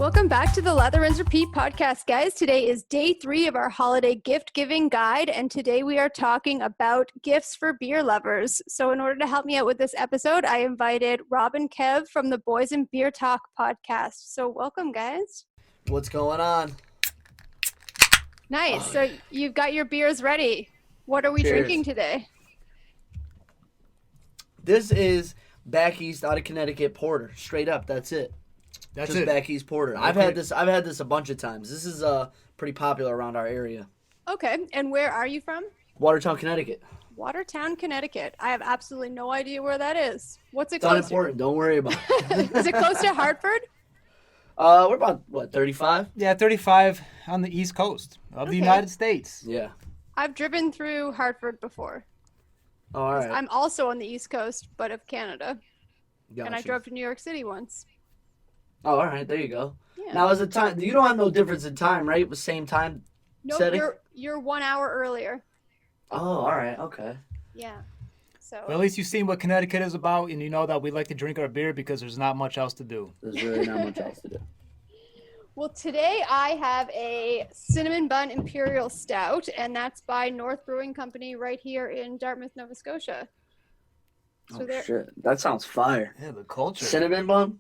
Welcome back to the Lather Rinse Repeat podcast, guys. Today is day 3 of our holiday gift giving guide, and today we are talking about gifts for beer lovers. So in order to help me out with this episode, I invited Rob and Kev from the Bois and Beer Talk podcast. So welcome, guys. What's going on? Nice. So you've got your beers ready. What are we drinking today? This is Back East out of Connecticut porter. Straight up, that's it. That's just it. Back East porter. Okay. I've had this a bunch of times. This is pretty popular around our area. Okay. And where are you from? Watertown, Connecticut. Watertown, Connecticut. I have absolutely no idea where that is. What's it It's close unimportant. Don't worry about it. to? Is it close to Hartford? We're about, 35? Yeah, 35 on the East Coast of the United States. Yeah. I've driven through Hartford before. Oh, all right. I'm also on the East Coast, but of Canada. Gotcha. And I drove to New York City once. Oh, all right. There you go. Yeah. Now, is the time? You don't have no difference in time, right? With same time No, setting? you're 1 hour earlier. Oh, all right. Okay. Yeah. So Well, at least you've seen what Connecticut is about, and you know that we like to drink our beer because there's not much else to do. There's really not much else to do. well, today I have a cinnamon bun Imperial Stout, and that's by North Brewing Company right here in Dartmouth, Nova Scotia. So Oh, shit. That sounds fire. Yeah, the culture. Cinnamon bun?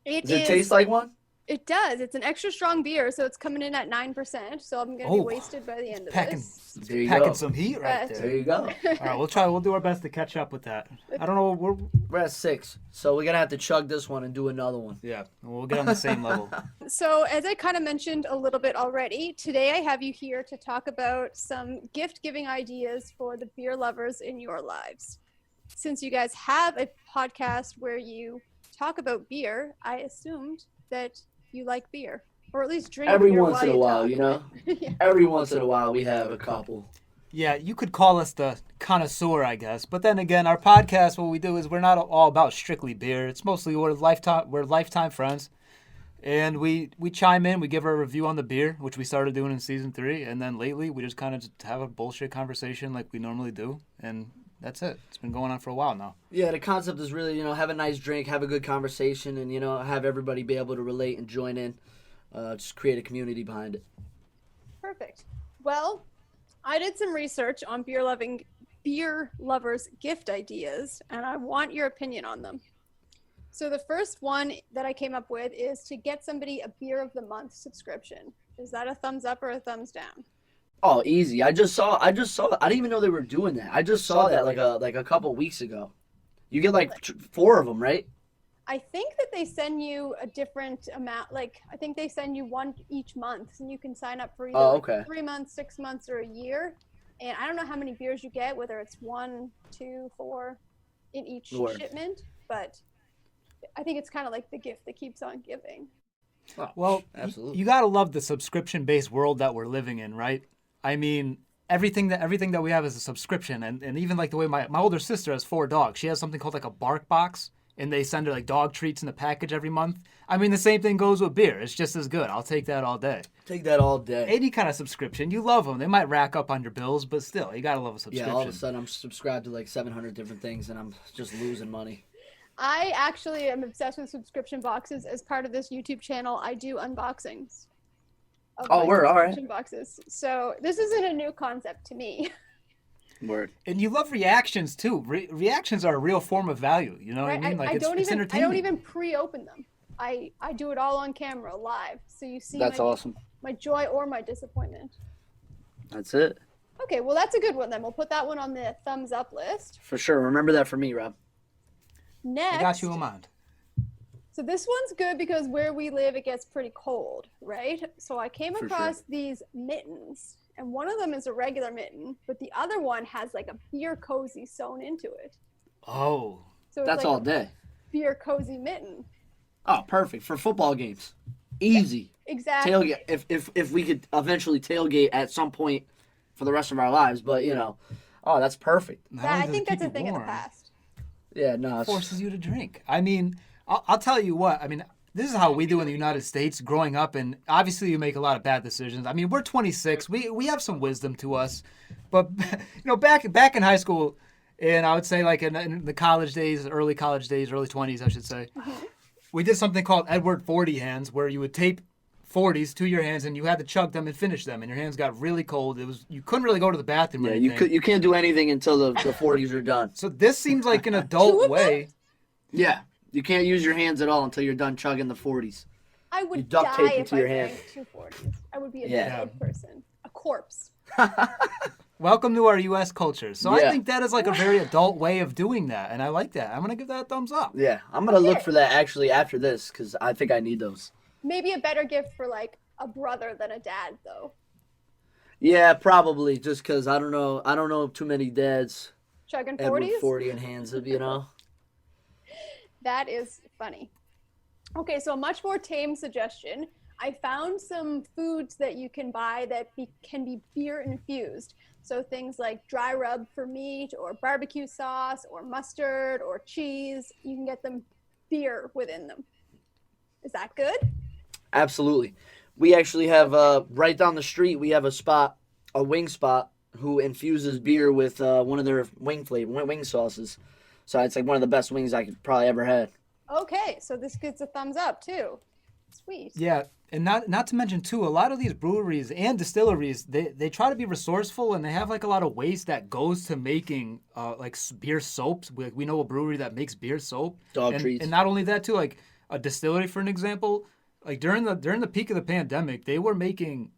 It Does it taste like one? It does. It's an extra strong beer, so it's coming in at 9%. So I'm gonna be wasted by the end of this. There you Packing go. some heat right There there. you go. All right, we'll do our best to catch up with that. I don't know. We're at 6, so we're gonna have to chug this one and do another one. We'll get on the same level. So as I kind of mentioned a little bit already, today I have you here to talk about some gift-giving ideas for the beer lovers in your lives. Since you guys have a podcast where you talk about beer, I assumed that you like beer, or at least drink Every beer once in a while, talk. you know? Yeah. Every once in a while we have a couple. Yeah, you could call us the connoisseur, I guess. But then again, our podcast, what we do is we're not all about strictly beer. It's mostly we're lifetime friends. And we chime in, we give our review on the beer, which we started doing in season 3. And then lately, we just kind of have a bullshit conversation like we normally do. And that's it. It's been going on for a while now. Yeah, the concept is really, have a nice drink, have a good conversation, and, have everybody be able to relate and join in. Just create a community behind it. Perfect. Well, I did some research on beer lovers' gift ideas, and I want your opinion on them. So the first one that I came up with is to get somebody a beer of the month subscription. Is that a thumbs up or a thumbs down? Oh, easy. I just saw. I didn't even know they were doing that. I just saw that like a couple weeks ago. You get 4 of them, right? I think that they send you a different amount. I think they send you one each month, and you can sign up for either 3 months, 6 months, or a year. And I don't know how many beers you get, whether it's 1, 2, 4 in each shipment, but I think it's kind of like the gift that keeps on giving. Oh, well, absolutely. You gotta love the subscription-based world that we're living in, right? I mean, everything that we have is a subscription, and even the way my older sister has 4 dogs. She has something called a bark box, and they send her dog treats in a package every month. I mean, the same thing goes with beer. It's just as good. I'll take that all day. Take that all day. Any kind of subscription, you love them. They might rack up on your bills, but still, you gotta love a subscription. Yeah, all of a sudden I'm subscribed to 700 different things, and I'm just losing money. I actually am obsessed with subscription boxes. As part of this YouTube channel, I do unboxings. Word, all right. Boxes. So this isn't a new concept to me. Word. And you love reactions too. Reactions are a real form of value. You know what I mean? It's entertaining. I don't even pre-open them. I do it all on camera, live. So you see awesome. My joy or my disappointment. That's it. Okay, well that's a good one then. We'll put that one on the thumbs up list. For sure. Remember that for me, Rob. Next. I got you in mind. So this one's good because where we live, it gets pretty cold, right? So I came across these mittens, and one of them is a regular mitten, but the other one has a beer cozy sewn into it. Oh. So it's that's all day. Beer cozy mitten. Oh, perfect for football games. Easy. Exactly. Tailgate. If we could eventually tailgate at some point for the rest of our lives, but oh, that's perfect. I think that's a thing of the past. Yeah, no, it forces you to drink. I mean, I'll tell you what. I mean, this is how we do in the United States growing up, and obviously you make a lot of bad decisions. I mean, we're 26. We have some wisdom to us, but back in high school, and I would say in the college days, early college days, early 20s, I should say. we did something called Edward 40 hands, where you would tape 40s to your hands and you had to chug them and finish them, and your hands got really cold. You couldn't really go to the bathroom or anything. You can't do anything until the 40s are done. So this seems like an adult way. Yeah, you can't use your hands at all until you're done chugging the 40s. I would you duct die tape if to I your drank hand. 2 40s. I would be a dead person, a corpse. Welcome to our U.S. culture. So Yeah. I think that is like a very adult way of doing that, and I like that. I'm gonna give that a thumbs up. Yeah, I'm gonna look for that actually after this because I think I need those. Maybe a better gift for like a brother than a dad, though. Yeah, probably just because I don't know too many dads Chugging Edward 40s? 40 in hands of, you know. That is funny. Okay, so a much more tame suggestion. I found some foods that you can buy that can be beer infused. So things like dry rub for meat or barbecue sauce or mustard or cheese, you can get them beer within them. Is that good? Absolutely. We actually have right down the street. We have a wing spot, who infuses beer with one of their wing sauces. So it's like one of the best wings I could probably ever had. Okay, so this gets a thumbs up too. Sweet. Yeah, and not to mention too, a lot of these breweries and distilleries, they try to be resourceful, and they have like a lot of waste that goes to making like beer soaps. We know a brewery that makes beer soap. Dog treats. And not only that too, like a distillery, for an example, like during the peak of the pandemic, they were making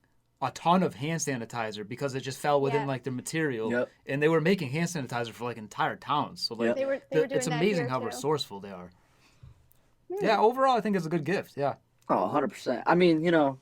a ton of hand sanitizer because it just fell within like the material. Yep. And they were making hand sanitizer for like entire towns. So like They were doing it's that amazing here, how too. resourceful they are. Yeah, overall I think it's a good gift. Yeah. Oh, 100%. I mean, you know,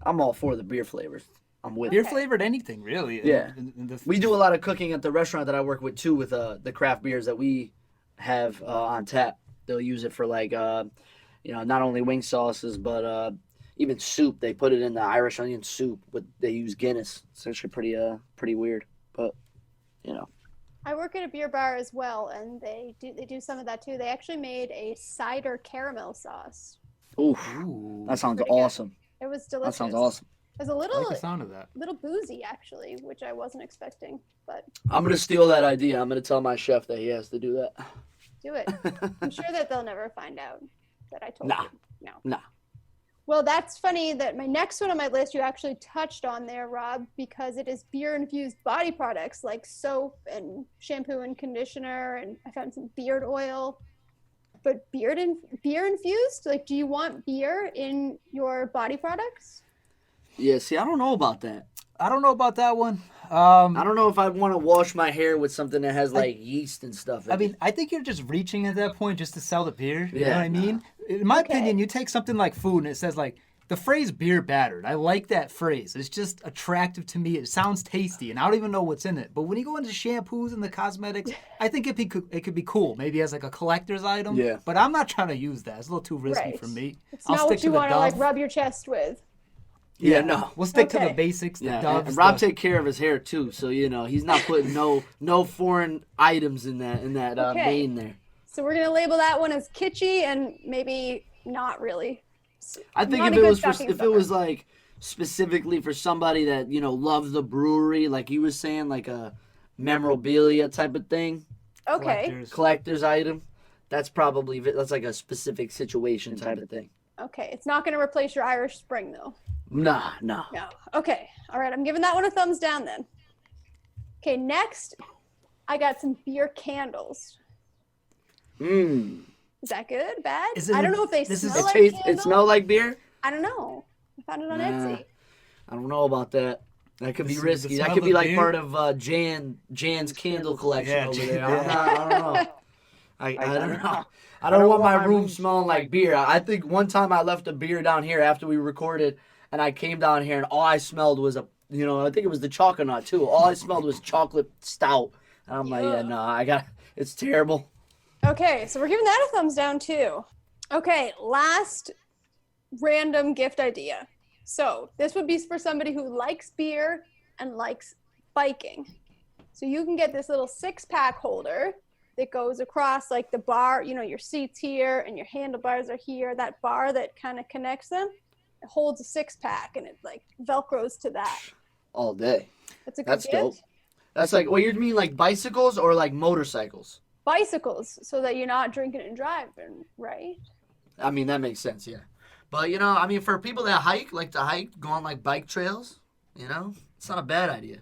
I'm all for the beer flavors. I'm with Beer it. flavored anything, really. Yeah. And We do a lot of cooking at the restaurant that I work with too, with the craft beers that we have on tap. They'll use it for like not only wing sauces but even soup. They put it in the Irish onion soup. They use Guinness. It's actually pretty weird, but you know. I work at a beer bar as well, and they do some of that too. They actually made a cider caramel sauce. Ooh, that sounds Pretty good. awesome. It was delicious. That sounds awesome. It was a I little like the sound of that. little boozy actually, which I wasn't expecting, but I'm gonna steal that idea. I'm gonna tell my chef that he has to do that. do it. I'm sure that they'll never find out that I told Nah. you. No. Nah. Well, that's funny that my next one on my list you actually touched on there, Rob, because it is beer-infused body products like soap and shampoo and conditioner, and I found some beard oil. But beer infused? Like, do you want beer in your body products? Yeah, see, I don't know about that. I don't know about that one. I don't know if I want to wash my hair with something that has like yeast and stuff. I mean, I think you're just reaching at that point just to sell the beer. You know Yeah, what I mean? In my opinion, you take something like food and it says like the phrase beer battered. I like that phrase. It's just attractive to me. It sounds tasty and I don't even know what's in it. But when you go into shampoos and the cosmetics, I think it could be cool. Maybe as like a collector's item. Yeah. But I'm not trying to use that. It's a little too risky Right. for me. It's I'll not stick what to you the want to like Dove. rub your chest with. Yeah, no. We'll stick to Okay. the basics, the Yeah, Doves. and Rob take care of his hair too, so you know he's not putting no foreign items in that Okay. vein there. So we're gonna label that one as kitschy and maybe not really. I think Not if a it good was stocking if it was like specifically for somebody that loves the brewery, like you were saying, like a memorabilia type of thing, Okay. collector's item, that's like a specific situation type of thing. Okay. It's not gonna replace your Irish Spring though. No. No. Okay. All right. I'm giving that one a thumbs down then. Okay. Next, I got some beer candles. Mmm. Is that good? Bad? Is it I don't a- know if they this is- smell like It candles. smells like beer. I don't know. I found it on Nah. Etsy. I don't know about that. That could be The risky. That smell could be of like beer? part of Jan's candle collection Yeah, over Jan- there. I don't know. I don't know. I don't don't want my room smelling like beer. I think one time I left a beer down here after we recorded, and I came down here and all I smelled was I think it was the chocolate nut too. All I smelled was chocolate stout. And I'm like, yeah, no, it's terrible. Okay, so we're giving that a thumbs down too. Okay, last random gift idea. So this would be for somebody who likes beer and likes biking. So you can get this little 6-pack holder that goes across like the bar, your seats here and your handlebars are here. That bar that kind of connects them, it holds a 6-pack and it like Velcros to that. All day. That's a good That's gift. dope. That's like, what you mean, like bicycles or like motorcycles? Bicycles, so that you're not drinking and driving, right? I mean, that makes sense, yeah. But, you know, I mean, for people that like to hike, go on, like, bike trails, you know, it's not a bad idea.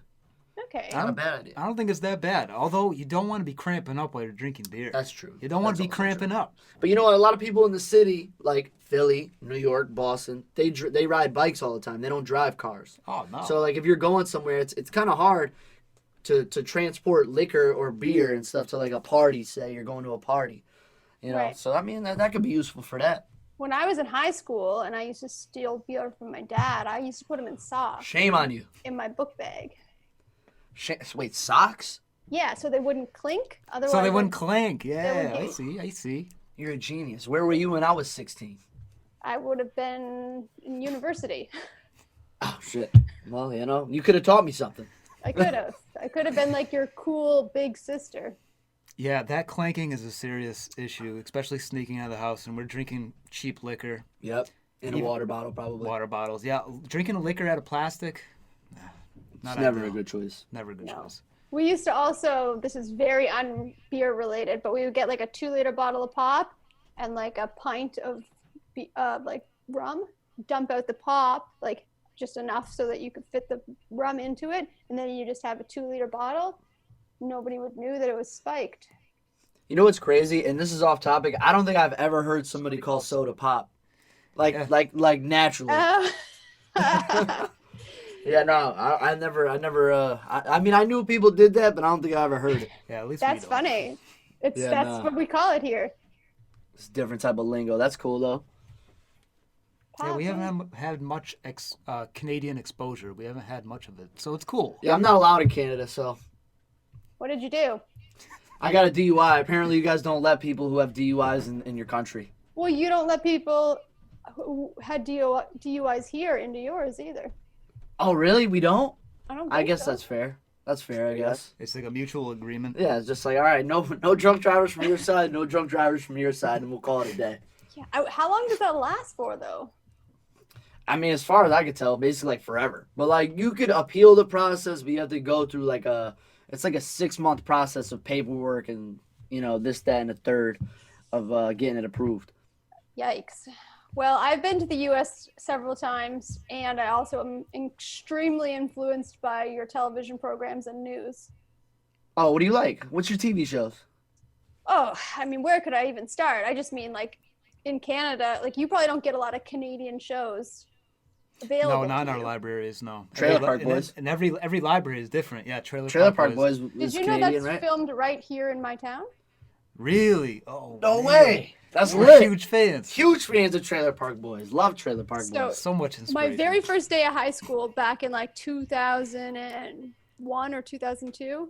Okay. Not a bad idea. I don't think it's that bad. Although, you don't want to be cramping up while you're drinking beer. That's true. You don't want to be cramping up. But you know what? A lot of people in the city, like Philly, New York, Boston, they ride bikes all the time. They don't drive cars. Oh, no. So, like, if you're going somewhere, it's kind of hard to transport liquor or beer and stuff to, like, a party, say you're going to a party. You know? Right. So, I mean, that could be useful for that. When I was in high school and I used to steal beer from my dad, I used to put them in socks. Shame on you. In my book bag. Wait, socks? Yeah, so they wouldn't clink. Otherwise, So they wouldn't clink. they Yeah, wouldn't I see. You're a genius. Where were you when I was 16? I would have been in university. Oh, shit. Well, you know, you could have taught me something. I could have. I could have been like your cool big sister. Yeah, that clanking is a serious issue, especially sneaking out of the house and we're drinking cheap liquor. Yep. In a water bottle, probably. Water bottles. Yeah, drinking liquor out of plastic, It's never a good choice. Never a good No. choice. We used to also, this is very un-beer related, but we would get like a 2-liter bottle of pop and like a pint of like rum, dump out the pop, like just enough so that you could fit the rum into it. And then you just have a 2-liter bottle. Nobody would knew that it was spiked. You know what's crazy? And this is off topic. I don't think I've ever heard somebody call soda pop. Like naturally. Yeah, no, I never. I mean, I knew people did that, but I don't think I ever heard it. Yeah, at least That's funny. That's what we call it here. It's a different type of lingo. That's cool though. Yeah, we haven't had much Canadian exposure. We haven't had much of it, so it's cool. Yeah, I'm not allowed in Canada, so. What did you do? I got a DUI. Apparently, you guys don't let people who have DUIs in your country. Well, you don't let people who had DUIs here into yours either. Oh, really? We don't? I don't. I guess so. that's fair. That's fair, I guess. It's like a mutual agreement. Yeah, it's just like, all right, no drunk drivers from your side, no drunk drivers from your side, and we'll call it a day. Yeah. How long does that last for, though? I mean, as far as I could tell, basically like forever. But like, you could appeal the process, but you have to go through it's like a 6-month process of paperwork and, you know, this, that, and a third of getting it approved. Yikes. Well, I've been to the U.S. several times, and I also am extremely influenced by your television programs and news. Oh, what do you like? What's your TV shows? Oh, I mean, where could I even start? I just mean, like, in Canada, like, you probably don't get a lot of Canadian shows available. No, not in to our you. libraries, no. Trailer Park Boys. And every library is different. Yeah, Trailer Park Boys Did is you know Canadian, that's right? filmed right here in my town? Really? Oh, No man. way! That's We're lit. huge fans. Huge fans of Trailer Park Boys. Love Trailer Park So- Boys. So much inspiration. My very first day of high school back in like 2001 or 2002,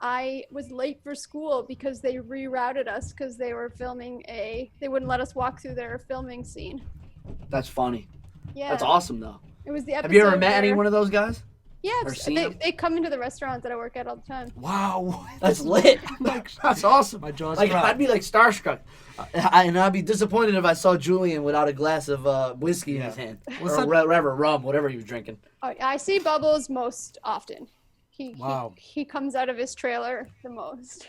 I was late for school because they rerouted us because they were filming they wouldn't let us walk through their filming scene. That's funny. Yeah. That's awesome, though. It was the episode Have you ever met where- any one of those guys? Yeah, or seen them? they come into the restaurant that I work at all the time. Wow. That's lit. That's awesome. My jaw's Like, dropped. I'd be like starstruck. And I'd be disappointed if I saw Julian without a glass of whiskey in his hand. What's or that- whatever, rum, whatever he was drinking. I see Bubbles most often. Wow. He comes out of his trailer the most.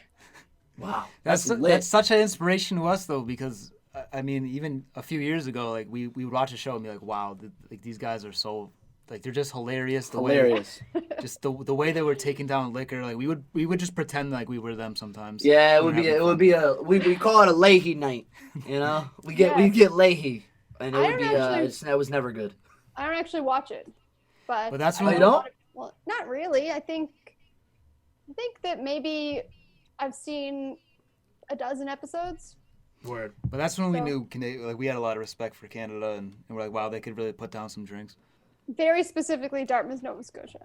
Wow. That's lit. such an inspiration to us, though, because, I mean, even a few years ago, like, we would watch a show and be like, wow, like, these guys are so... Like, they're just hilarious. Hilarious. Just the way they were taking down liquor. Like, we would just pretend like we were them sometimes. Yeah, We we call it a Leahy night. You know, we get Leahy, and that was never good. I don't actually watch it, but that's I when you know a don't? lot of- well, not really. I think that maybe I've seen a dozen episodes. Word. But that's when we So- knew like we had a lot of respect for Canada, and we're like, wow, they could really put down some drinks. Very specifically, Dartmouth, Nova Scotia.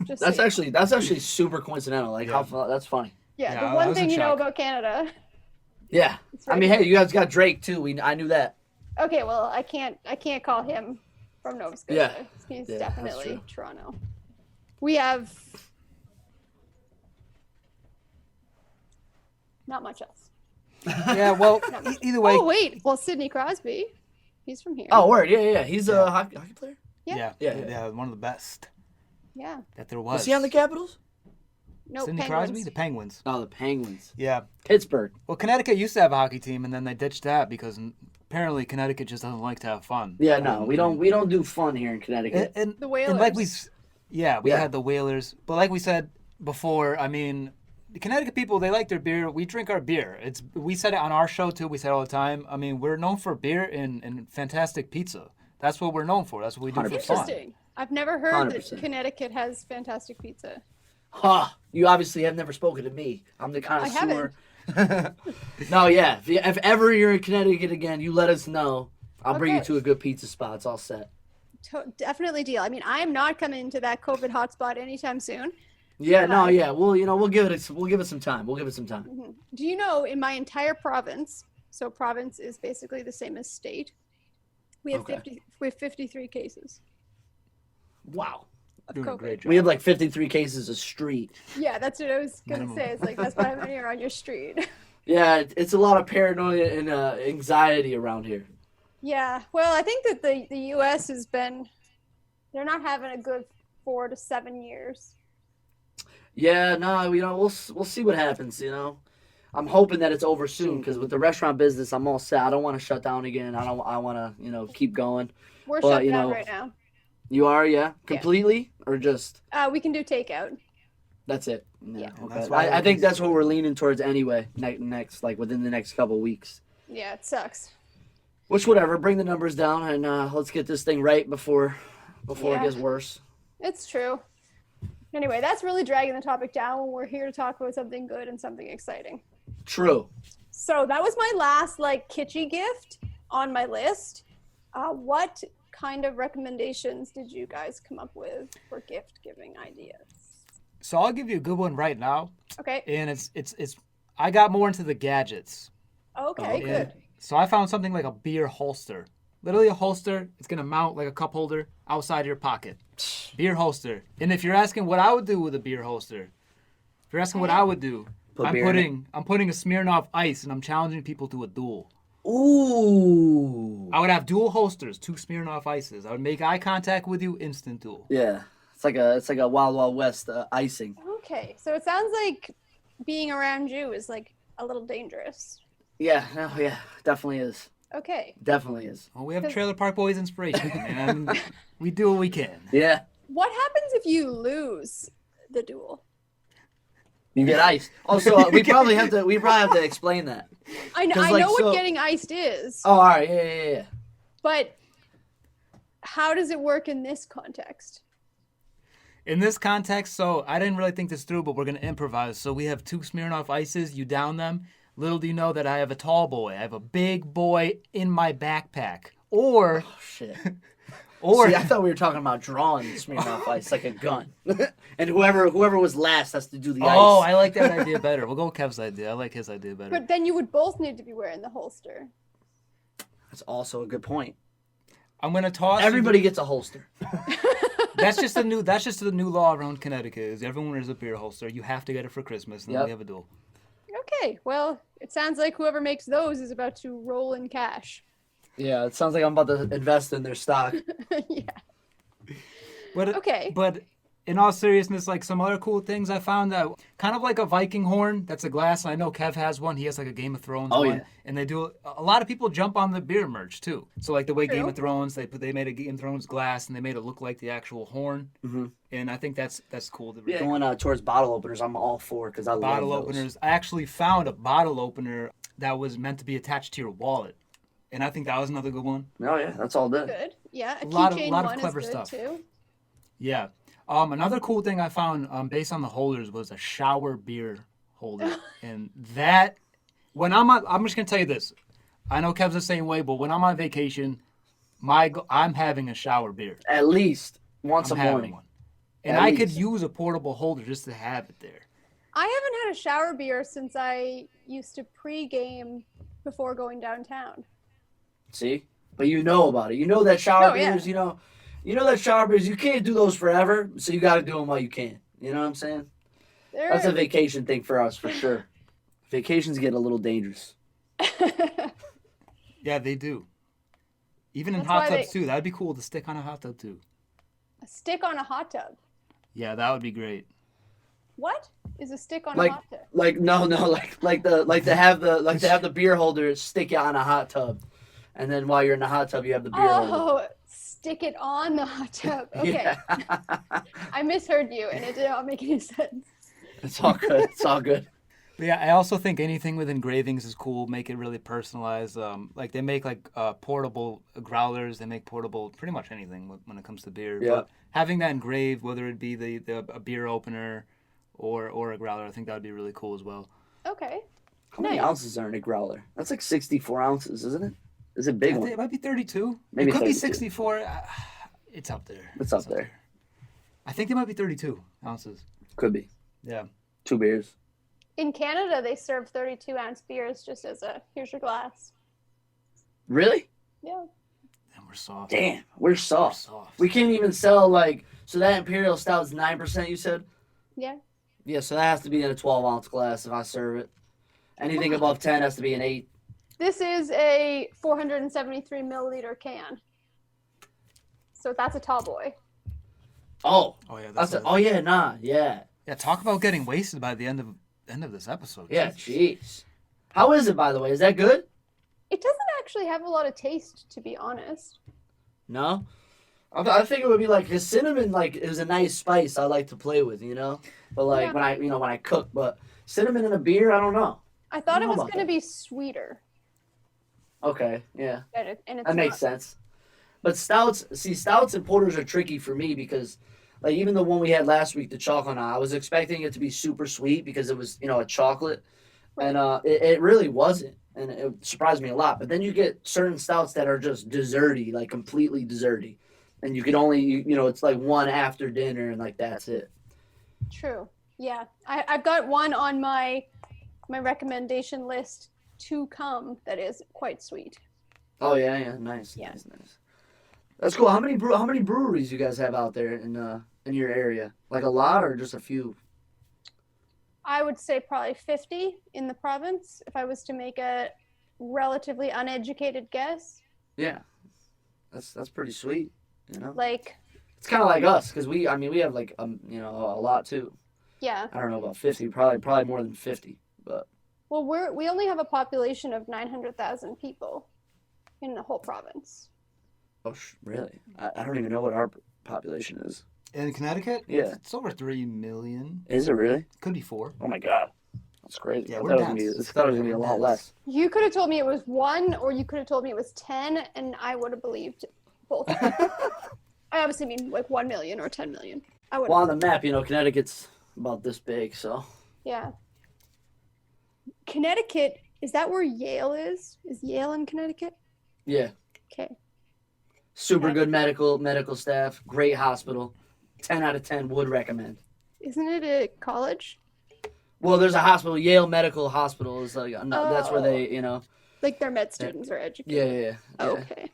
Just That's saying. actually super coincidental. Like that's funny. Yeah, Yeah, the I one was thing in you know shock. about Canada. Yeah. It's I right mean, here. hey, you guys got Drake too. I knew that. Okay, well, I can't call him from Nova Scotia. Yeah. He's Yeah, that's definitely true. Toronto. We have not much else. Yeah, well, either way. Oh wait, well, Sidney Crosby, he's from here. Oh, word. Yeah. He's a hockey player. Yeah. Yeah, one of the best Yeah. that there was. Was he on the Capitals? No, Sidney Penguins. Crosby, the Penguins. Oh, the Penguins. Yeah. Pittsburgh. Well, Connecticut used to have a hockey team, and then they ditched that because apparently Connecticut just doesn't like to have fun. Yeah, no, we don't do fun here in Connecticut. And The Whalers. And like we had the Whalers, but like we said before, I mean, the Connecticut people, they like their beer. We drink our beer. We said it on our show too. We say it all the time. I mean, we're known for beer and fantastic pizza. That's what we're known for. That's what we do 100%. for fun. Interesting. I've never heard 100%. that Connecticut has fantastic pizza. Huh. You obviously have never spoken to me. I'm the connoisseur. I haven't. No, yeah. If ever you're in Connecticut again, you let us know. I'll bring you Okay. to a good pizza spot. It's all set. Definitely deal. I mean, I am not coming into that COVID hotspot anytime soon. Yeah, no, yeah. We'll give it some time. We'll give it some time. Mm-hmm. Do you know in my entire province, so province is basically the same as state, we have Okay. 53 cases Wow. of Doing a COVID. great job. We have like 53 cases a street. Yeah, that's what I was gonna Minimum. say. It's like that's why I'm here on your street. Yeah, it's a lot of paranoia and anxiety around here. Yeah, well, I think that the U.S. has been, they're not having a good 4 to 7 years. Yeah, no, we'll see what happens. I'm hoping that it's over soon because with the restaurant business, I'm all set. I don't want to shut down again. I want to keep going. We're But, shut down right now. You are, yeah, completely or just We can do takeout. that's it. Yeah. Okay. That's why I think that's what we're leaning towards anyway. Next, like within the next couple weeks. Yeah, it sucks. Which whatever, bring the numbers down and let's get this thing right before it Yeah. gets worse. It's true. Anyway, that's really dragging the topic down when we're here to talk about something good and something exciting. True. So that was my last kitschy gift on my list. What kind of recommendations did you guys come up with for gift giving ideas? So I'll give you a good one right now, Okay. and it's. I got more into the gadgets. Okay, Okay. good. So I found something like a beer holster. Literally a holster. It's gonna mount like a cup holder outside your pocket. Beer holster. And if you're asking what I would do with a beer holster, if you're asking what I would do, Put I'm beer in putting a Smirnoff Ice, and I'm challenging people to a duel. Ooh. I would have dual holsters, 2 Smirnoff Ices. I would make eye contact with you, instant duel. Yeah. It's like a Wild Wild West icing. Okay, so it sounds like being around you is like a little dangerous. Yeah, no, yeah, definitely is. Okay. Definitely is. Well, we have Trailer Park Boys inspiration, man. We do what we can. Yeah. What happens if you lose the duel? You get iced. Also, we probably have to explain that. I know, 'Cause, I like, know what so- getting iced is, Oh, all right. Yeah. but how does it work in this context? In this context, so I didn't really think this through, but we're going to improvise. So we have 2 Smirnoff Ices. You down them. Little do you know that I have a tall boy. I have a big boy in my backpack. Or, Oh shit. or See, I thought we were talking about drawing Smirnoff Ice like a gun, and whoever was last has to do the ice. oh, I like that idea better. We'll go with Kev's idea. I like his idea better. But then you would both need to be wearing the holster. That's also a good point. I'm going to toss. Everybody gets a holster. That's just the new law around Connecticut. Is everyone wears a beer holster. You have to get it for Christmas, and then Yep. we have a duel. Okay, well, it sounds like whoever makes those is about to roll in cash. Yeah, it sounds like I'm about to invest in their stock. Yeah. But, Okay. But in all seriousness, like some other cool things I found that kind of like a Viking horn that's a glass. And I know Kev has one. He has like a Game of Thrones Oh, one. yeah. And they do a lot of people jump on the beer merch too. So like the way Game True. of Thrones, they made a Game of Thrones glass and they made it look like the actual horn. Mhm. And I think that's cool. Yeah. Going towards bottle openers, I'm all for because I Bottle love those. openers. I actually found a bottle opener that was meant to be attached to your wallet. And I think that was another good one. Oh yeah, that's all good. Good. Yeah, a lot of keychain one clever is good stuff. too. Yeah. Another cool thing I found based on the holders was a shower beer holder. And that, I'm just going to tell you this. I know Kev's the same way, but when I'm on vacation, I'm having a shower beer. At least once I'm a having morning. one. And At I could least. use a portable holder just to have it there. I haven't had a shower beer since I used to pre-game before going downtown. See, but you know about it. You know that shower Oh, yeah. beers. You know that shower beers. You can't do those forever, so you got to do them while you can. You know what I'm saying? That's a vacation thing for us for sure. Vacations get a little dangerous. Yeah, they do. Even in That's hot why tubs too. That'd be cool to stick on a hot tub too. A stick on a hot tub. Yeah, that would be great. What is a stick on Like- a hot tub? Like no, like to have the beer holder stick you on a hot tub. and then while you're in the hot tub, you have the beer holder. Oh, stick it on the hot tub. Okay. Yeah. I misheard you, and it did not make any sense. It's all good. It's all good. But yeah, I also think anything with engravings is cool. Make it really personalized. Like they make portable growlers. They make portable pretty much anything when it comes to beer. Yeah. But having that engraved, whether it be a beer opener or a growler, I think that would be really cool as well. Okay. How many ounces are in a growler? That's like 64 ounces, isn't it? Is it big? It might be 32. Maybe it could 32. be 64. It's up there. It's up there. I think it might be 32 ounces. Could be. Yeah. 2 beers. In Canada, they serve 32-ounce beers just as here's your glass. Really? Yeah. And we're soft. Damn, we're soft. We can't even sell so that Imperial Stout is 9%, you said? Yeah. Yeah, so that has to be in a 12-ounce glass if I serve it. Anything above 10 has to be an 8. This is a 473 milliliter can. So that's a tall boy. Oh. Oh yeah. Yeah. Yeah. Talk about getting wasted by the end of this episode. Yeah, jeez. How is it, by the way? Is that good? It doesn't actually have a lot of taste, to be honest. No? I think it would be because cinnamon, is a nice spice I like to play with, But when I cook, but cinnamon in a beer, I don't know. I thought it was going to be sweeter. Okay, yeah. And it's that makes sense. But stouts and porters are tricky for me because, even the one we had last week, the chocolate, I was expecting it to be super sweet because it was, a chocolate. And it really wasn't. And it surprised me a lot. But then you get certain stouts that are just desserty, completely desserty. And you can only, it's one after dinner and that's it. True. Yeah. I've got one on my recommendation list to come that is quite sweet. Oh yeah, nice. Yeah. Nice. That's cool. How many breweries you guys have out there in your area? A lot or just a few? I would say probably 50 in the province if I was to make a relatively uneducated guess. Yeah. That's pretty sweet, It's kind of like us cuz we have a lot too. Yeah. I don't know about 50, probably more than 50, but well, we only have a population of 900,000 people in the whole province. Oh, really? I don't even know what our population is. In Connecticut? Yeah. It's over 3 million. Is it really? Could be 4. Oh my God. That's crazy. Yeah, I thought it was going to be a lot less. You could have told me it was 1 or you could have told me it was 10 and I would have believed both. I obviously mean 1 million or 10 million. Well, on the map, Connecticut's about this big, so. Yeah. Connecticut, is that where Yale is? Is Yale in Connecticut? Yeah. Okay. Super good medical staff, great hospital. 10 out of 10 would recommend. Isn't it a college? Well, there's a hospital, Yale Medical Hospital is that's where they, their med students are educated. Yeah. Oh, okay.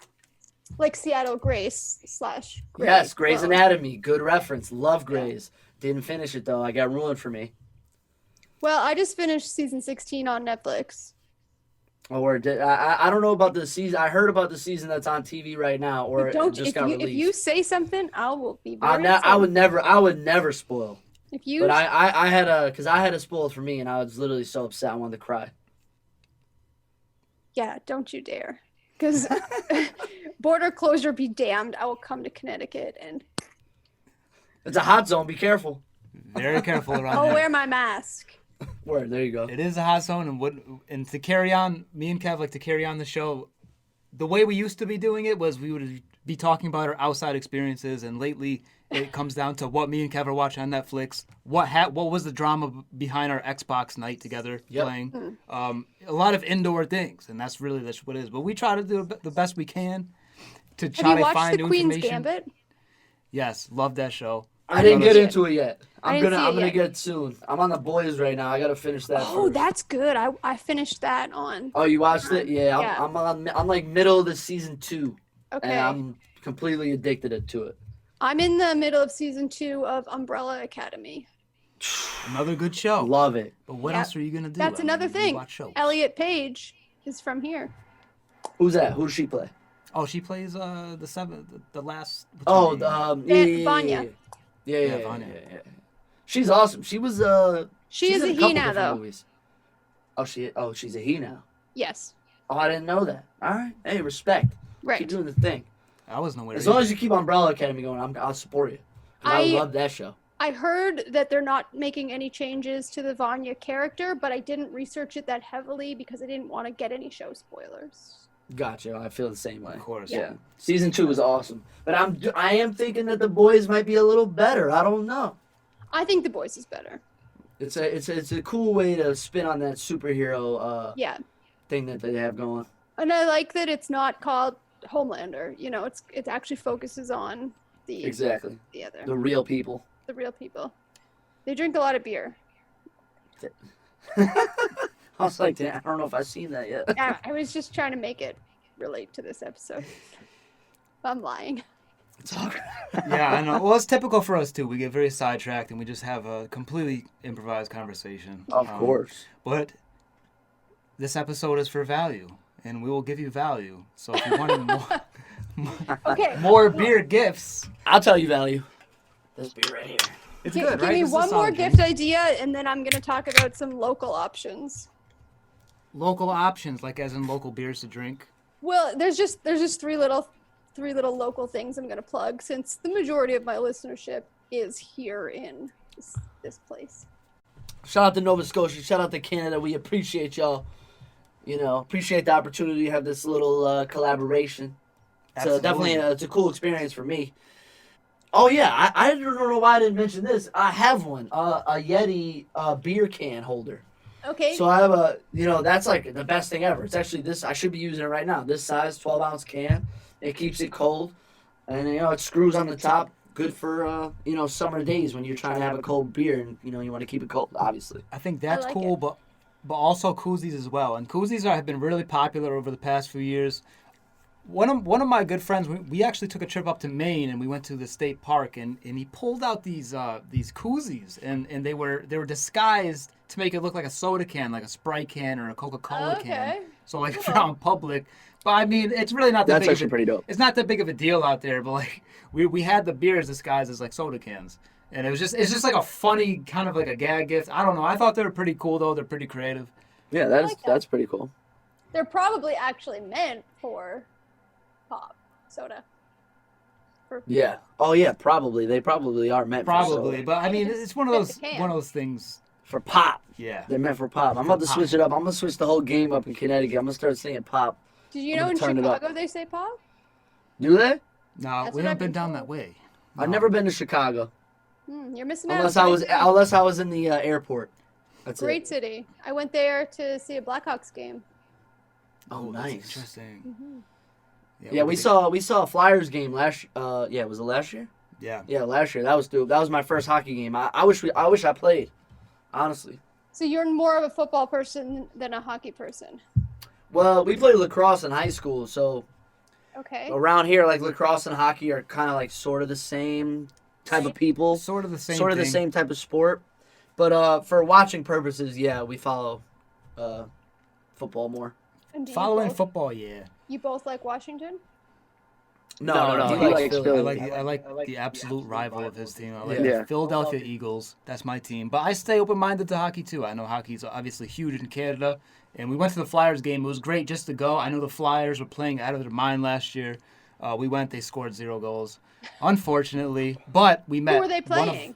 Seattle Grace / Grey. Yes, Grey's Anatomy, good reference. Love Grey's. Didn't finish it though. I got ruined for me. Well, I just finished season 16 on Netflix. Oh, I don't know about the season. I heard about the season that's on TV right now, or it just got released. If you say something, I will be very I would never spoil. If you, but I had a spoil for me, and I was literally so upset I wanted to cry. Yeah, don't you dare, because border closure be damned. I will come to Connecticut and. It's a hot zone. Be careful. Very careful around I'll here. wear my mask. Word, there you go. It is a hot zone, and to carry on, me and Kev like to carry on the show. The way we used to be doing it was we would be talking about our outside experiences, and lately it comes down to what me and Kev are watching on Netflix. What was the drama behind our Xbox night together playing? A lot of indoor things, and that's what it is. But we try to do the best we can to try to find new information. Have you watched The Queen's Gambit? Yes, love that show. I didn't get into it yet. I'm gonna get it soon. I'm on the Boys right now. I gotta finish that. Oh, first. That's good. I finished that on. Oh, you watched it? Yeah. I'm middle of the season 2. Okay. And I'm completely addicted to it. I'm in the middle of season 2 of Umbrella Academy. Another good show. Love it. But what else are you gonna do? That's another thing. Elliot Page is from here. Who's that? Who does she play? Oh, she plays the last. Vanya. Yeah. She's awesome. She was She is a he now though. Movies. She's a he now. Yes. Oh, I didn't know that. All right. Hey, respect. Right. Keep doing the thing. I wasn't aware. As long as you keep Umbrella Academy going, I'll support you. I love that show. I heard that they're not making any changes to the Vanya character, but I didn't research it that heavily because I didn't want to get any show spoilers. Gotcha. I feel the same way. Of course. Yeah. Season 2 was awesome, but I am thinking that The Boys might be a little better. I don't know. I think The Boys is better. It's a cool way to spin on that superhero thing that they have going. And I like that it's not called Homelander. You know, it actually focuses on the real people. The real people. They drink a lot of beer. I was like, damn, I don't know if I've seen that yet. Yeah, I was just trying to make it relate to this episode. I'm lying. It's all right. Yeah, I know. Well, it's typical for us too. We get very sidetracked and we just have a completely improvised conversation. Of course. But this episode is for value, and we will give you value. So if you wanted more beer gifts, I'll tell you value. This beer right here. It's good, Give right? me This is one a more solid gift drink. idea, and then I'm going to talk about some local options. Local options, like as in local beers to drink. Well, there's just three little local things I'm going to plug, since the majority of my listenership is here in this place. Shout out to Nova Scotia. Shout out to Canada. We appreciate y'all. You know, appreciate the opportunity to have this little collaboration. So definitely, it's a cool experience for me. Oh yeah, I don't know why I didn't mention this. I have one, a Yeti beer can holder. Okay. So I have that's like the best thing ever. It's actually this. I should be using it right now. This size, 12-ounce can. It keeps it cold, and it screws on the top. Good for summer days when you're trying to have a cold beer and you want to keep it cold. Obviously. I think that's like cool, but also koozies as well. And koozies have been really popular over the past few years. One of my good friends, we actually took a trip up to Maine and we went to the state park and he pulled out these koozies and they were disguised to make it look like a soda can, like a Sprite can or a Coca-Cola can. So like if you're out in public. But I mean, it's really not that That's actually pretty dope. It's not that big of a deal out there, but like we had the beers disguised as like soda cans. And it's just like a funny kind of like a gag gift. I don't know. I thought they were pretty cool though. They're pretty creative. Yeah, that's pretty cool. They're probably actually meant for pop soda. Yeah. Oh yeah, probably. They probably are meant for soda. But I mean, it's one of those things for pop. Yeah. They're meant for pop. I'm about to switch it up. I'm going to switch the whole game up in Connecticut. I'm going to start saying pop. Did you know in Chicago they say pop? Do they? No, we haven't been down that way. No. I've never been to Chicago. You're missing out. Unless I was in the airport. That's Great city. I went there to see a Blackhawks game. Oh, nice. Interesting. Mm-hmm. Yeah, we saw a Flyers game last. Was it last year? Yeah. Yeah, last year. That was dope. That was my first hockey game. I wish I played. Honestly. So you're more of a football person than a hockey person. Well, we played lacrosse in high school, so. Okay. Around here, like lacrosse and hockey are kind of like sort of the same type of people. Sort of the same. Sort of the same type of sport, but for watching purposes, yeah, we follow football more. Following football, yeah. You both like Washington? No. He likes Philly. I like the absolute rival of his team. I like the Philadelphia Eagles. That's my team. But I stay open-minded to hockey, too. I know hockey's obviously huge in Canada. And we went to the Flyers game. It was great just to go. I know the Flyers were playing out of their mind last year. We went. They scored 0 goals, unfortunately. But we met. Who were they playing?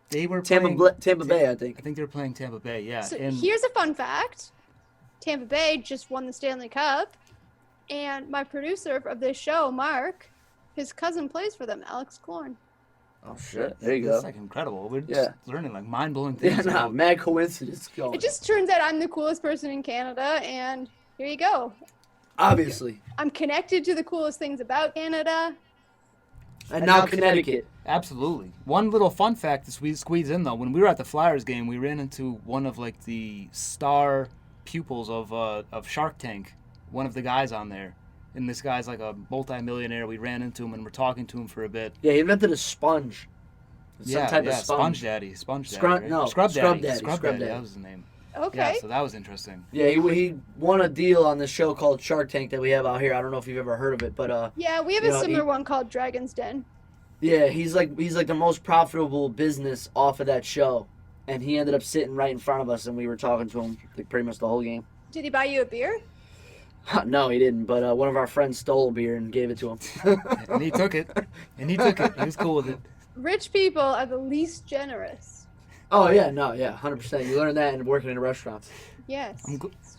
They were Tampa Bay, I think. I think they were playing Tampa Bay, yeah. So here's a fun fact. Tampa Bay just won the Stanley Cup. And my producer of this show, Mark, his cousin plays for them, Alex Klorn. Oh, shit. There you go. That's like incredible. We're just learning like mind-blowing things. Yeah, mad coincidence going. It just turns out I'm the coolest person in Canada, and here you go. Obviously. I'm connected to the coolest things about Canada. And now Connecticut. Absolutely. One little fun fact that we squeeze in, though. When we were at the Flyers game, we ran into one of like the star pupils of Shark Tank, one of the guys on there. And this guy's like a multi-millionaire. We ran into him and we're talking to him for a bit. Yeah, he invented a sponge. Some type of sponge. Daddy. Right? Scrub Daddy. That was his name. Okay. Yeah, so that was interesting. Yeah, he won a deal on this show called Shark Tank that we have out here. I don't know if you've ever heard of it, but yeah, we have a similar one called Dragon's Den. Yeah, he's like the most profitable business off of that show, and he ended up sitting right in front of us, and we were talking to him like pretty much the whole game. Did he buy you a beer? No, he didn't. But one of our friends stole a beer and gave it to him. And he took it. He was cool with it. Rich people are the least generous. Oh yeah, no, yeah, 100%. You learn that in working in restaurants. Yes.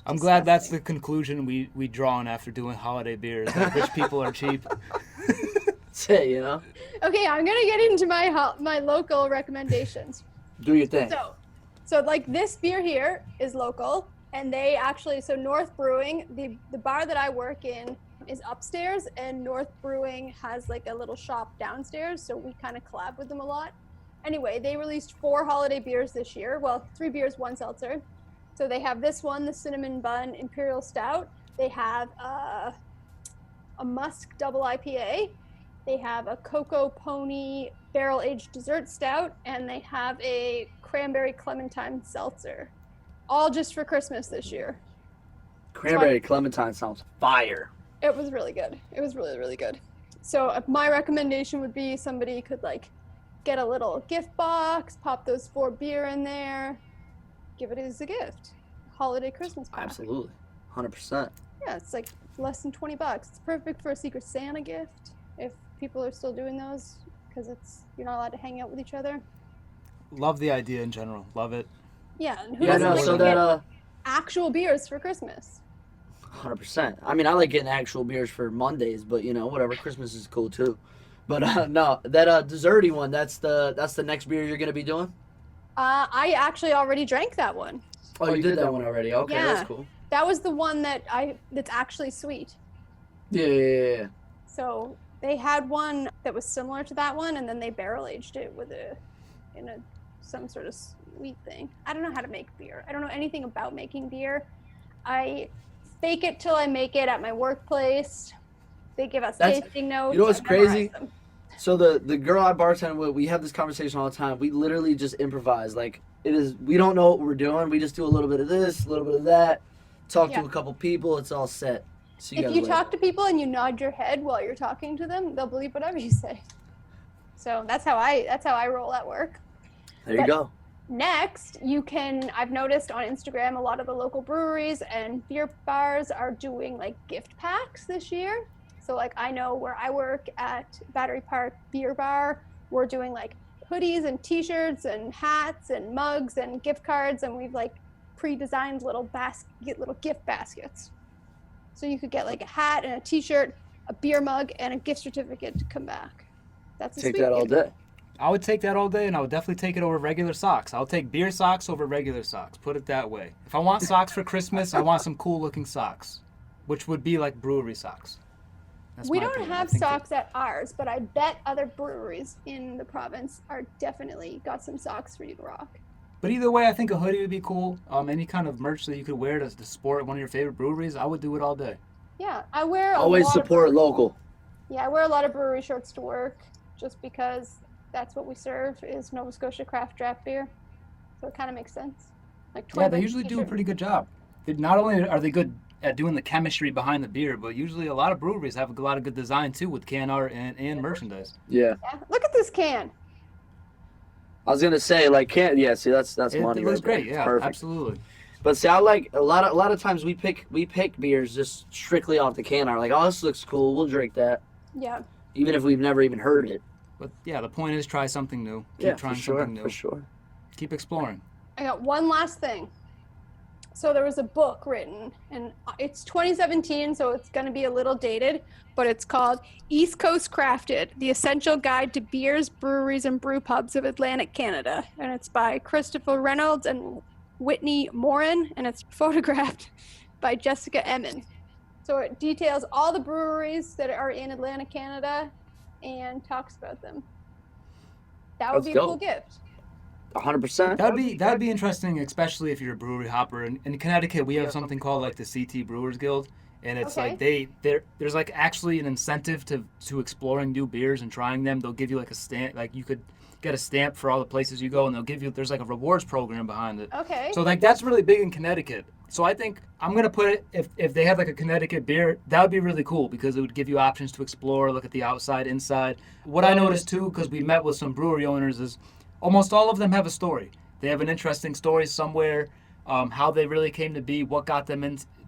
I'm glad that's the conclusion we drawn after doing holiday beers. That rich people are cheap. That's it, you know. Okay, I'm gonna get into my local recommendations. Do your thing. So like this beer here is local, and they actually North Brewing, the bar that I work in is upstairs, and North Brewing has like a little shop downstairs, so we kind of collab with them a lot. Anyway, they released 4 holiday beers this year. Well, 3 beers, 1 seltzer. So they have this one, the Cinnamon Bun Imperial Stout. They have a Musk Double IPA. They have a Cocoa Pony Barrel Aged Dessert Stout, and they have a Cranberry Clementine Seltzer. All just for Christmas this year. Cranberry Clementine sounds fire. It was really good. It was really, really good. So my recommendation would be somebody could like get a little gift box, pop those 4 beer in there, give it as a gift. Holiday Christmas pack. Absolutely. 100%. Yeah, it's like less than $20. It's perfect for a Secret Santa gift if people are still doing those, because you're not allowed to hang out with each other. Love the idea in general. Love it. Yeah, and who doesn't like to get actual beers for Christmas? 100%. I mean, I like getting actual beers for Mondays, but whatever. Christmas is cool too. But no, that desserty one, that's the next beer you're gonna be doing? I actually already drank that one. Oh, you did that one already. Okay, yeah. That's cool. That was the one that's actually sweet. Yeah. So they had one that was similar to that one, and then they barrel aged it in some sort of sweet thing. I don't know how to make beer. I don't know anything about making beer. I fake it till I make it at my workplace. They give us tasting notes. You know what's crazy? So the girl I bartend with, we have this conversation all the time. We literally just improvise. Like we don't know what we're doing. We just do a little bit of this, a little bit of that. Talk to a couple people. It's all set. If you talk to people and you nod your head while you're talking to them, they'll believe whatever you say. So that's how I roll at work. There you go. Next, I've noticed on Instagram a lot of the local breweries and beer bars are doing like gift packs this year. So like I know where I work at Battery Park Beer Bar, we're doing like hoodies and t-shirts and hats and mugs and gift cards, and we've like pre-designed little gift baskets. So you could get like a hat and a t-shirt, a beer mug, and a gift certificate to come back. That's take that all day. I would take that all day, and I would definitely take it over regular socks. I'll take beer socks over regular socks. Put it that way. If I want socks for Christmas, I want some cool-looking socks, which would be like brewery socks. We don't have socks at ours, but I bet other breweries in the province are definitely got some socks for you to rock. But either way, I think a hoodie would be cool. Any kind of merch that you could wear to support one of your favorite breweries, I would do it all day. Yeah, I wear always support local. Yeah, I wear a lot of brewery shirts to work just because that's what we serve is Nova Scotia craft draft beer. So it kind of makes sense. Yeah, they usually do a pretty good job. Not only are they good at doing the chemistry behind the beer, but usually a lot of breweries have a lot of good design too with can art and merchandise. Yeah. Look at this can. I was gonna say see that's money. It looks great. It's yeah, perfect. Absolutely. But see, I like a lot of times we pick beers just strictly off the can art. Like, oh, this looks cool. We'll drink that. Yeah. Even if we've never even heard it. But yeah, the point is try something new. Keep trying something new. For sure. Keep exploring. I got one last thing. So there was a book written, and it's 2017, so it's going to be a little dated, but it's called East Coast Crafted, The Essential Guide to Beers, Breweries, and Brew Pubs of Atlantic Canada. And it's by Christopher Reynolds and Whitney Morin, and it's photographed by Jessica Emmon. So it details all the breweries that are in Atlantic Canada and talks about them. That would be a cool gift. 100%. That'd be interesting, especially if you're a brewery hopper. In Connecticut, we have something called like the CT Brewers Guild, and it's like there's like actually an incentive to exploring new beers and trying them. They'll give you like a stamp, like you could get a stamp for all the places you go, and there's like a rewards program behind it. Okay. So like that's really big in Connecticut. So I think I'm gonna put it if they had like a Connecticut beer, that would be really cool because it would give you options to explore, look at the outside, inside. What I noticed too, because we met with some brewery owners, is almost all of them have a story. They have an interesting story somewhere, how they really came to be, what got them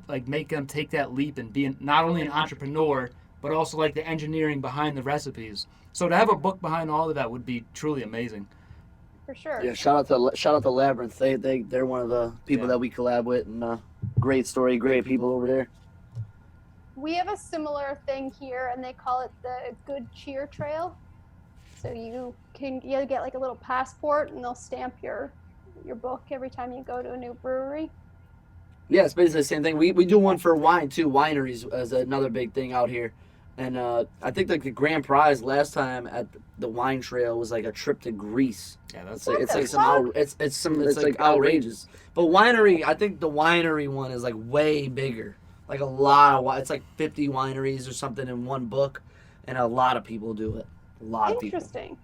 like make them take that leap and be not only an entrepreneur but also like the engineering behind the recipes. So to have a book behind all of that would be truly amazing. For sure. Yeah, shout out to Labyrinth. They're one of the people that we collab with, and great story, great people over there. We have a similar thing here, and they call it the Good Cheer Trail. So you get like a little passport, and they'll stamp your book every time you go to a new brewery. Yeah, it's basically the same thing. We do one for wine too. Wineries is another big thing out here, and I think like the grand prize last time at the wine trail was like a trip to Greece. Yeah, that's it's like outrageous. But winery, I think the winery one is like way bigger. Like a lot of it's like 50 wineries or something in one book, and a lot of people do it. A lot of people. Interesting.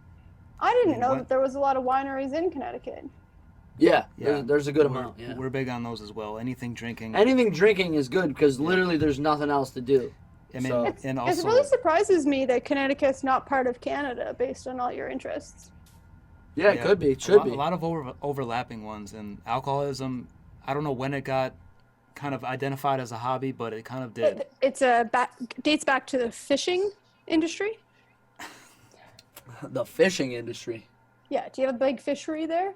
I didn't know that there was a lot of wineries in Connecticut. Yeah. There's a good amount. Yeah. We're big on those as well. Anything drinking is good because literally there's nothing else to do. I mean, so. and also, it really surprises me that Connecticut's not part of Canada based on all your interests. Yeah, it could be. It should be. A lot of overlapping ones. And alcoholism, I don't know when it got kind of identified as a hobby, but it kind of did. It's dates back to the fishing industry. The fishing industry. Yeah. Do you have a big fishery there?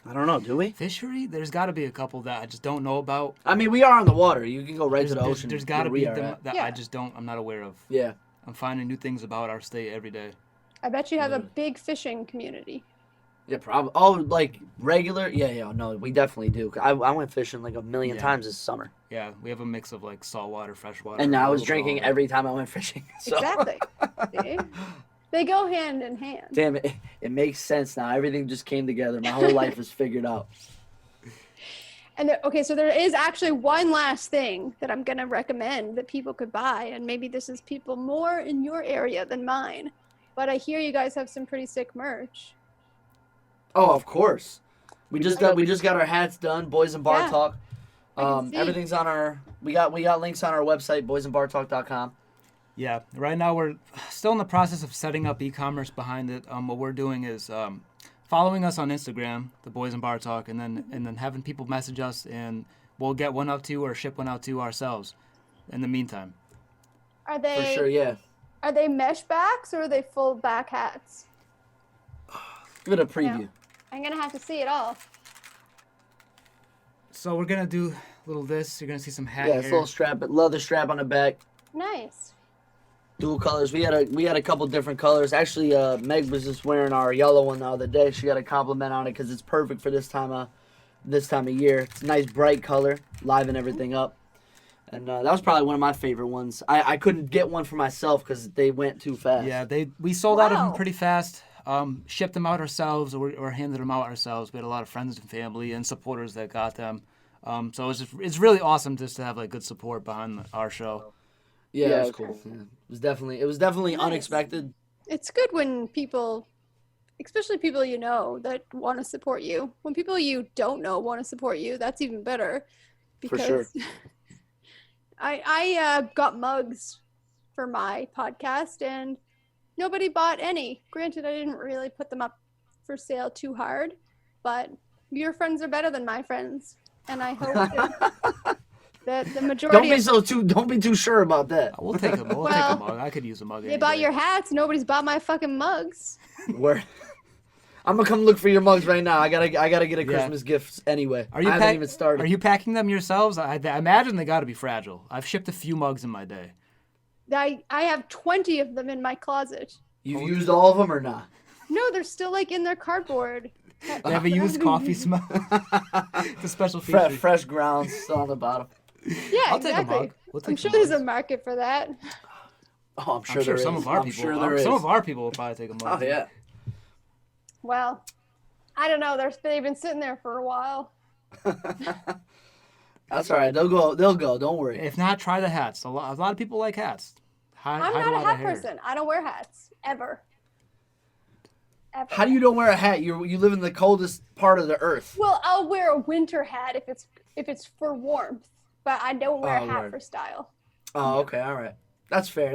I don't know. Do we? Fishery? There's got to be a couple that I just don't know about. I mean, we are on the water. You can go right to the ocean. There's got to be them that I just don't. I'm not aware of. Yeah. I'm finding new things about our state every day. I bet you have a big fishing community. Yeah, probably. Oh, like regular? Yeah. No, we definitely do. I went fishing like a million times this summer. Yeah, we have a mix of like saltwater, freshwater. And now I was drinking every time I went fishing. So. Exactly. See? They go hand in hand. Damn it. It makes sense now. Everything just came together. My whole life is figured out. And so there is actually one last thing that I'm going to recommend that people could buy. And maybe this is people more in your area than mine. But I hear you guys have some pretty sick merch. Oh, of course. We just got our hats done, Boys and Bar Talk. Everything's on our we got links on our website, boysandbartalk.com. Yeah, right now we're still in the process of setting up e-commerce behind it. What we're doing is following us on Instagram, the Boys and Bar Talk, and then having people message us, and we'll get one up to or ship one out to ourselves. In the meantime, are they for sure? Yeah. Are they mesh backs or are they full back hats? Give it a preview. No. I'm gonna have to see it all. So we're gonna do a little this. You're gonna see some hat. Yeah, it's a little strap, leather strap on the back. Nice. Dual colors. We had a couple different colors. Actually, Meg was just wearing our yellow one the other day. She got a compliment on it because it's perfect for this time of year. It's a nice bright color, liven everything up. And that was probably one of my favorite ones. I couldn't get one for myself because they went too fast. Yeah, we sold out of them pretty fast. Shipped them out ourselves or handed them out ourselves. We had a lot of friends and family and supporters that got them. So it's really awesome just to have like good support behind our show. Yeah, it was cool. Yeah. It was definitely nice. Unexpected. It's good when people, especially people you know, that want to support you. When people you don't know want to support you, that's even better. Because for sure. I got mugs for my podcast and nobody bought any. Granted, I didn't really put them up for sale too hard, but your friends are better than my friends, and I hope that the majority. Don't be too sure about that. We'll take a mug. I could use a mug. They bought your hats. Nobody's bought my fucking mugs. Where? I'm gonna come look for your mugs right now. I gotta get a Christmas gift anyway. I haven't even started. Are you packing them yourselves? I imagine they got to be fragile. I've shipped a few mugs in my day. I have 20 of them in my closet. You've used all of them or not? No, they're still like in their cardboard. They have a used coffee smell. It's a special feature. Fresh grounds still on the bottom. Yeah, I'll exactly. Take a mug. I'm sure there's a market for that. Oh, I'm sure there is. Some of our people will probably take a mug. Oh yeah. Well, I don't know. They've been sitting there for a while. That's all right. They'll go. Don't worry. If not, try the hats. A lot of people like hats. I'm not a hat person. I don't wear hats ever. How do you don't wear a hat? You live in the coldest part of the earth. Well, I'll wear a winter hat if it's for warmth, but I don't wear a hat for style. Oh, okay, all right. That's fair.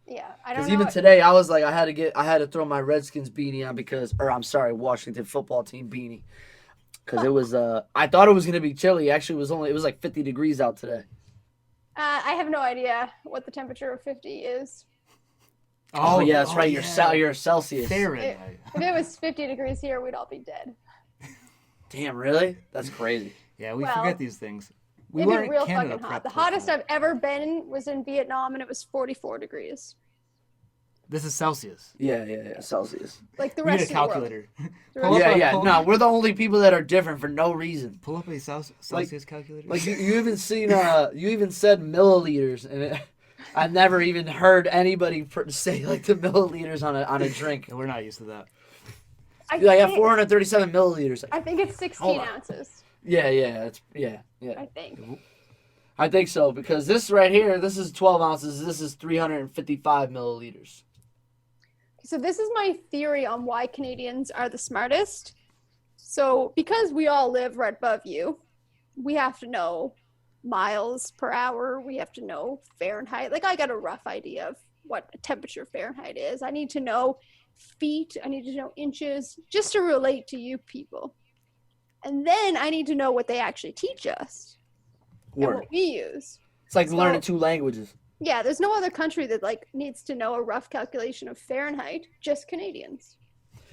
Yeah, I don't know. Because even today, I was like, I had to throw my Redskins beanie on Washington football team beanie, because it was. I thought it was gonna be chilly. Actually, it was like 50 degrees out today. I have no idea what the temperature of 50 is. Oh yeah, that's right. Yeah. You're Celsius. Fahrenheit. If it was 50 degrees here, we'd all be dead. Damn, really? That's crazy. Yeah, we forget these things. It'd be real fucking hot. The hottest I've ever been was in Vietnam, and it was 44 degrees. This is Celsius. Yeah, Celsius. Like the rest of the world. We need a calculator. No, we're the only people that are different for no reason. Pull up a Celsius calculator. Like you even seen, you even said milliliters, and I've never even heard anybody say like the milliliters on a drink. We're not used to that. I have 437 milliliters. I think it's 16 ounces. Yeah. I think so, because this right here, this is 12 ounces. This is 355 milliliters. So this is my theory on why Canadians are the smartest. So because we all live right above you, we have to know miles per hour. We have to know Fahrenheit. Like, I got a rough idea of what a temperature Fahrenheit is. I need to know feet. I need to know inches, just to relate to you people. And then I need to know what they actually teach us and what we use. It's like learning 2 languages. Yeah, there's no other country that like needs to know a rough calculation of Fahrenheit, just Canadians.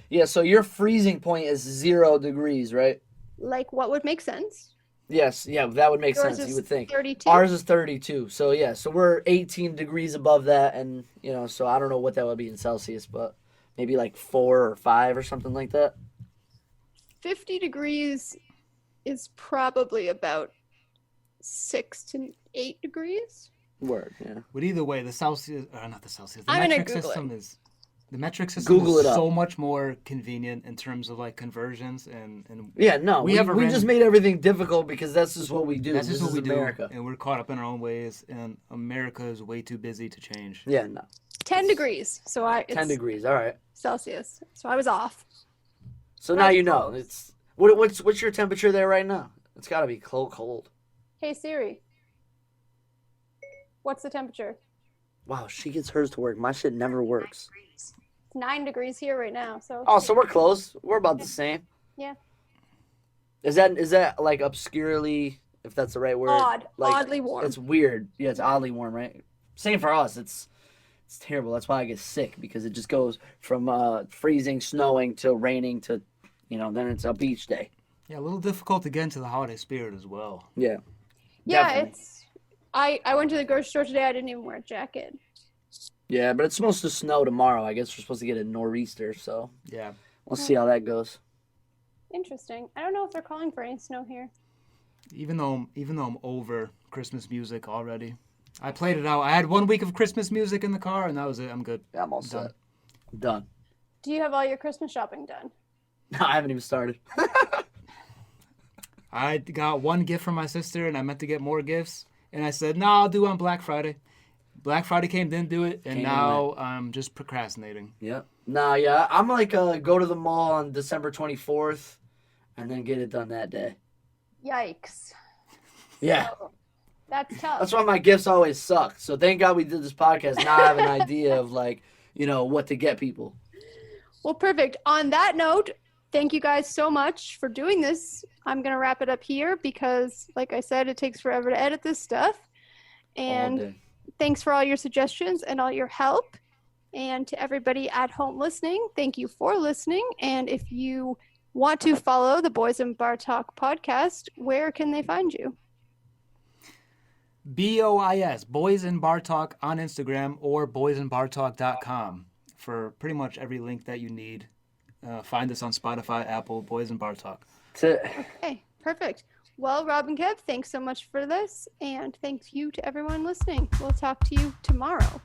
Yeah, so your freezing point is 0 degrees, right? Like, what would make sense? Yes, yeah, that would make sense, you would think. 32? Ours is 32. So yeah, so we're 18 degrees above that, and so I don't know what that would be in Celsius, but maybe like 4 or 5 or something like that. 50 degrees is probably about 6 to 8 degrees. Word, yeah. But either way, the Celsius, not the Celsius, the metric system Google is it up. so much more convenient in terms of like conversions and yeah, no, we just made everything difficult because that's just what we do. That's just what we America. do, and we're caught up in our own ways, and America is way too busy to change. Yeah, no. 10 degrees. So 10 degrees. All right. Celsius. So I was off. So now you know. It's what's your temperature there right now? It's got to be cold. Hey Siri. What's the temperature? Wow, she gets hers to work. My shit never works. It's 9 degrees here right now. So. Oh, so we're close. We're about the same. Yeah. Is that like obscurely, if that's the right word? Oddly warm. It's weird. Yeah, it's oddly warm, right? Same for us. It's terrible. That's why I get sick, because it just goes from freezing, snowing to raining to, then it's a beach day. Yeah, a little difficult to get into the holiday spirit as well. Yeah. Yeah, definitely. I went to the grocery store today. I didn't even wear a jacket. Yeah, but it's supposed to snow tomorrow. I guess we're supposed to get a nor'easter, so yeah, we'll see how that goes. Interesting. I don't know if they're calling for any snow here. Even though I'm over Christmas music already. I played it out. I had 1 week of Christmas music in the car, and that was it. I'm good. Yeah, I'm all set. Done. Do you have all your Christmas shopping done? No, I haven't even started. I got one gift from my sister, and I meant to get more gifts. And I said, no, I'll do it on Black Friday. Black Friday came, didn't do it, and now I'm just procrastinating. Yep. Nah, yeah. I'm like, go to the mall on December 24th, and then get it done that day. Yikes. Yeah. So, that's tough. That's why my gifts always suck. So thank God we did this podcast. Now I have an idea of, like, what to get people. Well, perfect. On that note, thank you guys so much for doing this. I'm going to wrap it up here because, like I said, it takes forever to edit this stuff. And thanks for all your suggestions and all your help. And to everybody at home listening, thank you for listening. And if you want to follow the Boys and Bar Talk podcast, where can they find you? BOIS, Boys and Bar Talk on Instagram, or boysandbartalk.com for pretty much every link that you need. Find us on Spotify, Apple, Boys and Bar Talk. Okay, perfect. Well, Rob and Kev, thanks so much for this, and thanks you to everyone listening. We'll talk to you tomorrow.